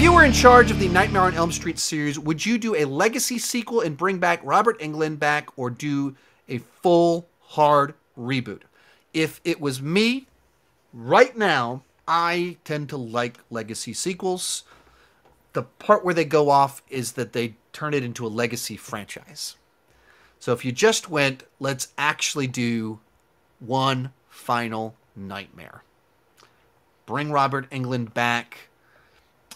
you were in charge of the Nightmare on Elm Street series, would you do a legacy sequel and bring back Robert Englund back, or do a full, hard reboot? If it was me, right now, I tend to like legacy sequels. The part where they go off is that they turn it into a legacy franchise. So if you just went, let's actually do one final nightmare. Bring Robert Englund back.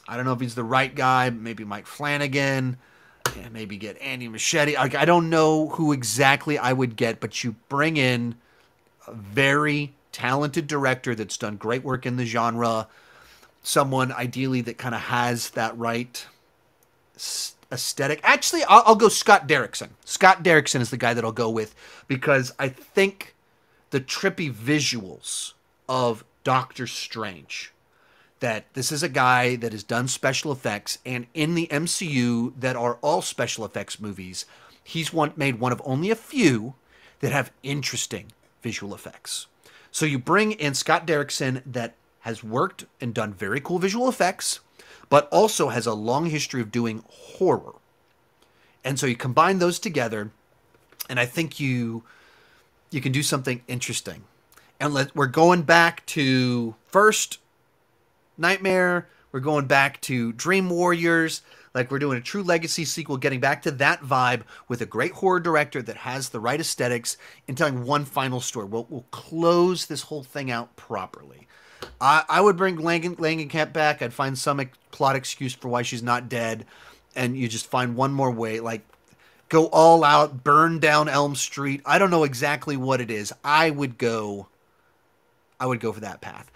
I don't know if he's the right guy. Maybe Mike Flanagan. Yeah, maybe get Andy Muschietti. I don't know who exactly I would get, but you bring in a very talented director that's done great work in the genre. Someone ideally that kind of has that right aesthetic. Actually, I'll go Scott Derrickson. Scott Derrickson is the guy that I'll go with, because I think the trippy visuals of Doctor Strange, that this is a guy that has done special effects, and in the MCU that are all special effects movies, he's made one of only a few that have interesting visual effects. So you bring in Scott Derrickson that has worked and done very cool visual effects, but also has a long history of doing horror. And so you combine those together, and I think you can do something interesting. And we're going back to first Nightmare. We're going back to Dream Warriors. Like, we're doing a true legacy sequel, getting back to that vibe with a great horror director that has the right aesthetics, and telling one final story. We'll close this whole thing out properly. I would bring Langenkamp back. I'd find some plot excuse for why she's not dead, and you just find one more way. Like, go all out, burn down Elm Street. I don't know exactly what it is. I would go for that path.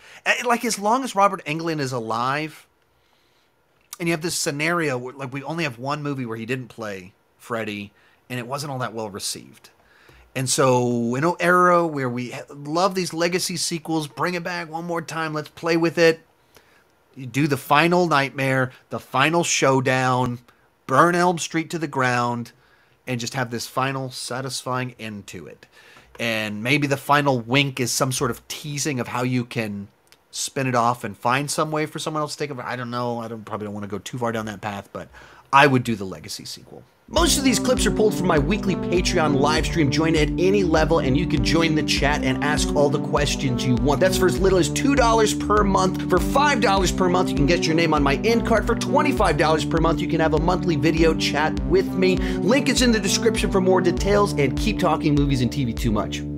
Like, as long as Robert Englund is alive, and you have this scenario where, like, we only have one movie where he didn't play Freddy, and it wasn't all that well received. And so, in an era where we love these legacy sequels, bring it back one more time, let's play with it. You do the final nightmare, the final showdown, burn Elm Street to the ground, and just have this final satisfying end to it. And maybe the final wink is some sort of teasing of how you can spin it off and find some way for someone else to take over. I don't know. Probably don't want to go too far down that path, but I would do the legacy sequel. Most of these clips are pulled from my weekly Patreon live stream. Join at any level, and you can join the chat and ask all the questions you want. That's for as little as $2 per month. For $5 per month, you can get your name on my end card. For $25 per month, you can have a monthly video chat with me. Link is in the description for more details, and keep talking movies and TV too much.